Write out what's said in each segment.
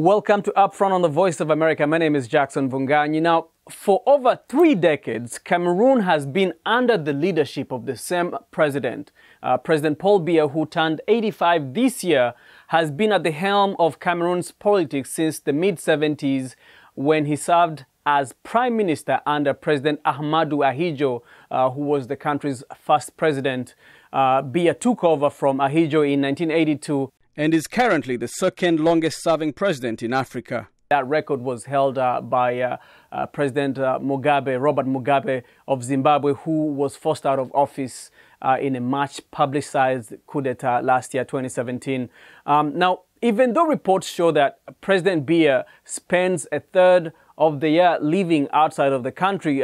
Welcome to Upfront on the Voice of America. My name is Jackson Vunganyi. Now, for over 3 decades, Cameroon has been under the leadership of the same president. President Paul Biya, who turned 85 this year, has been at the helm of Cameroon's politics since the mid-70s when he served as Prime Minister under President Ahmadou Ahidjo, who was the country's first president. Biya took over from Ahidjo in 1982 and is currently the second longest-serving president in Africa. That record was held by President Robert Mugabe of Zimbabwe, who was forced out of office in a much-publicized coup d'etat last year, 2017. Now, even though reports show that President Biya spends a third of the year living outside of the country,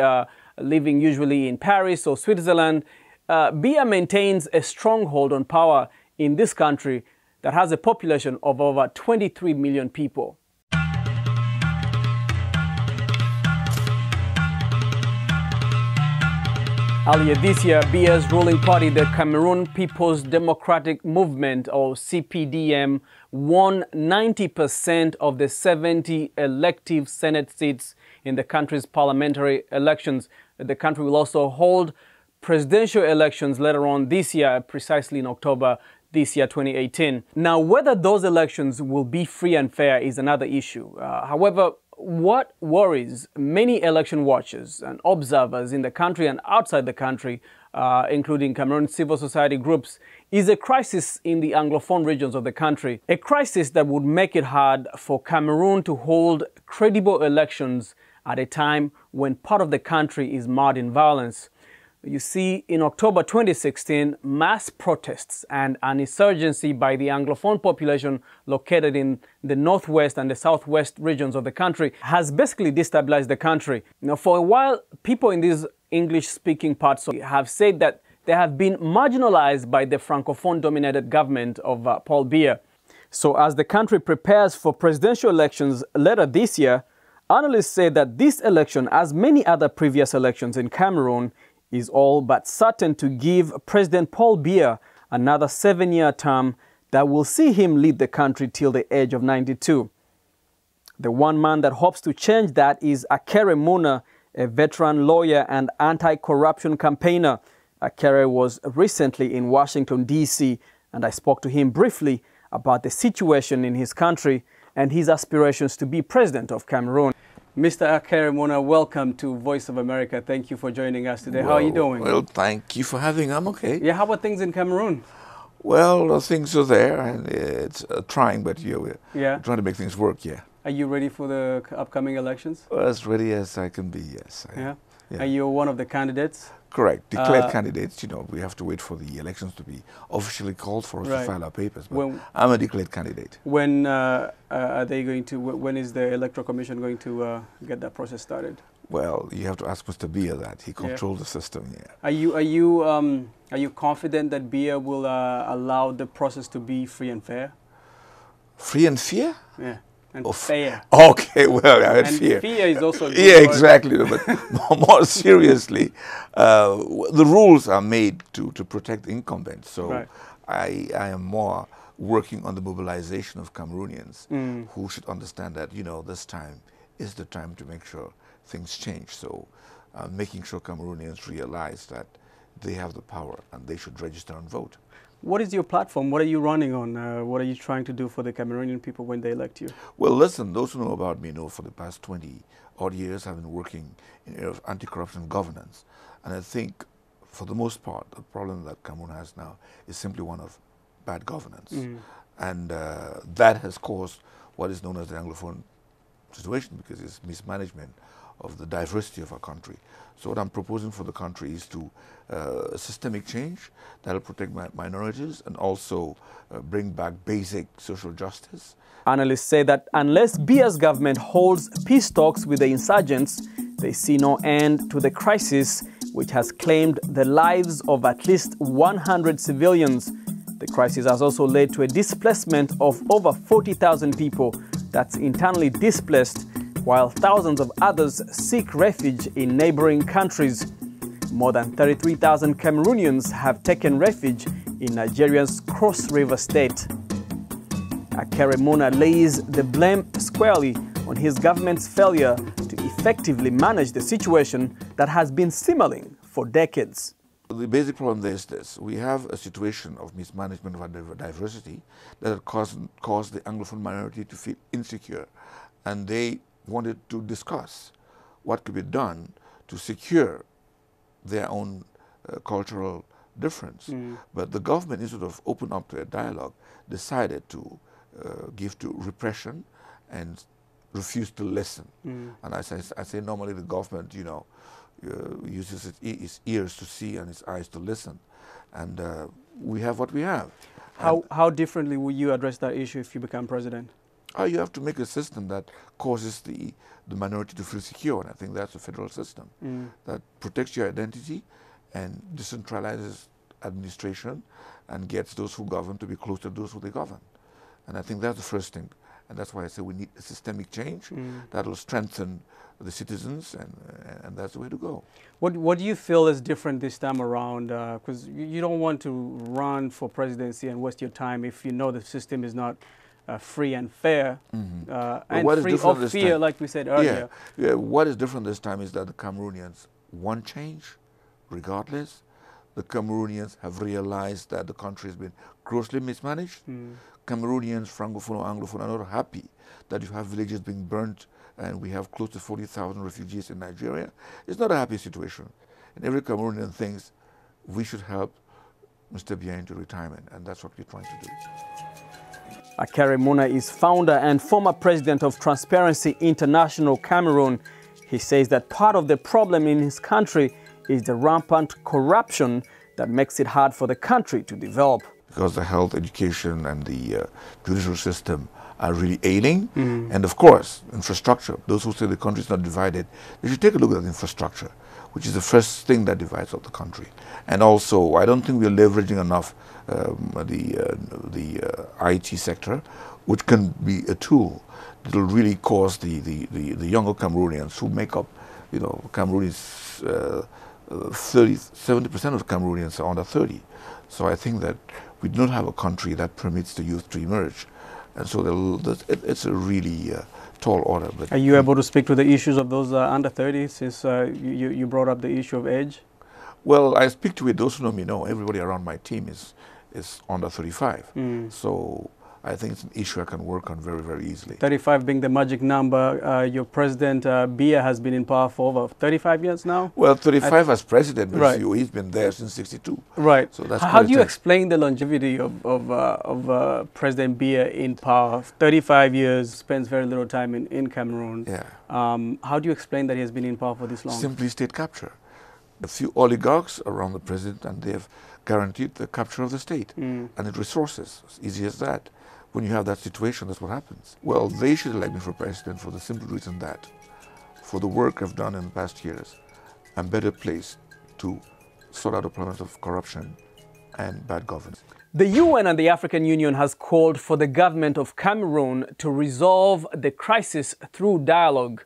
living usually in Paris or Switzerland, Biya maintains a stronghold on power in this country that has a population of over 23 million people. Earlier this year, Biya's ruling party, the Cameroon People's Democratic Movement, or CPDM, won 90% of the 70 elective Senate seats in the country's parliamentary elections. The country will also hold presidential elections later on this year, precisely in October this year, 2018. Now, whether those elections will be free and fair is another issue. However, what worries many election watchers and observers in the country and outside the country, including Cameroon civil society groups, is a crisis in the Anglophone regions of the country. A crisis that would make it hard for Cameroon to hold credible elections at a time when part of the country is marred in violence. You see, in October 2016, mass protests and an insurgency by the Anglophone population located in the northwest and the southwest regions of the country has basically destabilized the country. Now, for a while, people in these English-speaking parts have said that they have been marginalized by the Francophone-dominated government of Paul Biya. So as the country prepares for presidential elections later this year, analysts say that this election, as many other previous elections in Cameroon, is all but certain to give President Paul Biya another 7-year term that will see him lead the country till the age of 92. The one man that hopes to change that is Akere Muna, a veteran lawyer and anti-corruption campaigner. Akere was recently in Washington, D.C., and I spoke to him briefly about the situation in his country and his aspirations to be president of Cameroon. Mr. Akere Muna, welcome to Voice of America. Thank you for joining us today. How are you doing? Well, thank you for having me. I'm okay. Yeah, how about things in Cameroon? Well, things are there, and it's trying, but we're trying to make things work, yeah. Are you ready for the upcoming elections? Well, as ready as I can be, yes. Yeah? Are you one of the candidates? Correct. Declared candidates. We have to wait for the elections to be officially called for us to file our papers. But I'm a declared candidate. When are they going to? When is the Electoral Commission going to get that process started? Well, you have to ask Mr. Biya that. He controls the system. Yeah. Are you confident that Biya will allow the process to be free and fair? Free and fair? Yeah. And fair. Okay, well, I had fear. Fear is also good. Yeah, exactly. But more seriously, the rules are made to protect the incumbents. So I am more working on the mobilization of Cameroonians who should understand that, this time is the time to make sure things change. So making sure Cameroonians realize that they have the power and they should register and vote. What is your platform? What are you running on? What are you trying to do for the Cameroonian people when they elect you? Well, listen, those who know about me know for the past 20-odd years I've been working in the area of anti-corruption governance. And I think, for the most part, the problem that Cameroon has now is simply one of bad governance. And that has caused what is known as the Anglophone situation, because it's mismanagement of the diversity of our country. So what I'm proposing for the country is to systemic change that will protect minorities and also bring back basic social justice. Analysts say that unless Biya's government holds peace talks with the insurgents, they see no end to the crisis, which has claimed the lives of at least 100 civilians. The crisis has also led to a displacement of over 40,000 people that's internally displaced, while thousands of others seek refuge in neighboring countries. More than 33,000 Cameroonians have taken refuge in Nigeria's Cross River State. Muna lays the blame squarely on his government's failure to effectively manage the situation that has been simmering for decades. The basic problem there is this. We have a situation of mismanagement of our diversity that had caused the Anglophone minority to feel insecure. And they wanted to discuss what could be done to secure their own cultural difference. But the government, instead of open up to a dialogue, decided to give to repression and refuse to listen. And I say normally the government, uses its ears to see and its eyes to listen. And we have what we have. How differently will you address that issue if you become president? You have to make a system that causes the minority to feel secure. And I think that's a federal system that protects your identity and decentralizes administration and gets those who govern to be close to those who they govern. And I think that's the first thing. And that's why I say we need a systemic change that will strengthen the citizens, and that's the way to go. What do you feel is different this time around? Because you don't want to run for presidency and waste your time if you know the system is not free and fair, and free of fear, like we said earlier. Yeah. What is different this time is that the Cameroonians want change, regardless. The Cameroonians have realized that the country has been grossly mismanaged. Cameroonians, Francophone or Anglophone, are not happy that you have villages being burnt and we have close to 40,000 refugees in Nigeria. It's not a happy situation. And every Cameroonian thinks we should help Mr. Biya into retirement, and that's what we're trying to do. Muna is founder and former president of Transparency International Cameroon. He says that part of the problem in his country is the rampant corruption that makes it hard for the country to develop. Because the health, education, and the judicial system are really ailing. And of course, infrastructure. Those who say the country is not divided, they should take a look at the infrastructure, which is the first thing that divides up the country. And also, I don't think we are leveraging enough the IT sector, which can be a tool that will really cause the younger Cameroonians who make up, Cameroonians, 70% of Cameroonians are under 30. So I think that we do not have a country that permits the youth to emerge. And so it's a really tall order. But are you able to speak to the issues of those under 30, since you brought up the issue of age? Well, I speak to it. Those who know me know. Everybody around my team is under 35. So I think it's an issue I can work on very, very easily. 35 being the magic number. Your president, Biya, has been in power for over 35 years now? Well, 35 as president, but he's been there since 62. Right. So that's how do you explain the longevity of President Biya in power? 35 years, spends very little time in Cameroon. Yeah. How do you explain that he has been in power for this long? Simply state capture. A few oligarchs around the president, and they have guaranteed the capture of the state and its resources. It's easy as that. When you have that situation, that's what happens. Well, they should elect me for president for the simple reason that, for the work I've done in the past years, I'm better placed to sort out the problems of corruption and bad governance. The UN and the African Union has called for the government of Cameroon to resolve the crisis through dialogue.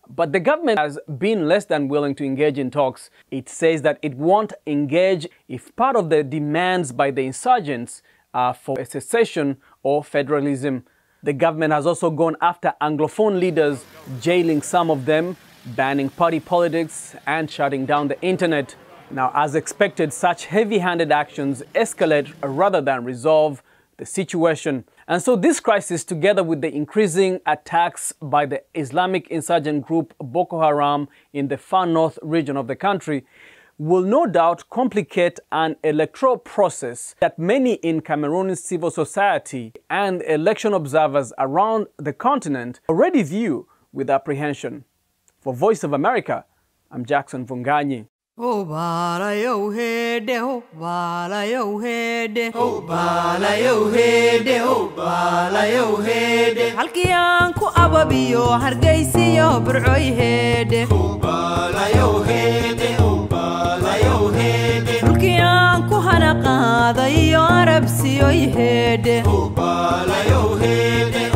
But the government has been less than willing to engage in talks. It says that it won't engage if part of the demands by the insurgents are for a secession or federalism. The government has also gone after Anglophone leaders, jailing some of them, banning party politics, and shutting down the internet. Now, as expected, such heavy-handed actions escalate rather than resolve the situation. And so this crisis, together with the increasing attacks by the Islamic insurgent group Boko Haram in the far north region of the country, will no doubt complicate an electoral process that many in Cameroon civil society and election observers around the continent already view with apprehension. For Voice of America, I'm Jackson Vunganyi. Oh bala yo hede, oh bala yo hede, oh bala yo hede, oh bala yo hede. Halkiyan ku ababiyo hargeysiyo burcoy hede, oh bala yo hede, oh bala yo hede. Halkiyan ku hana qaadayo arabsiyo hede, oh bala yo hede.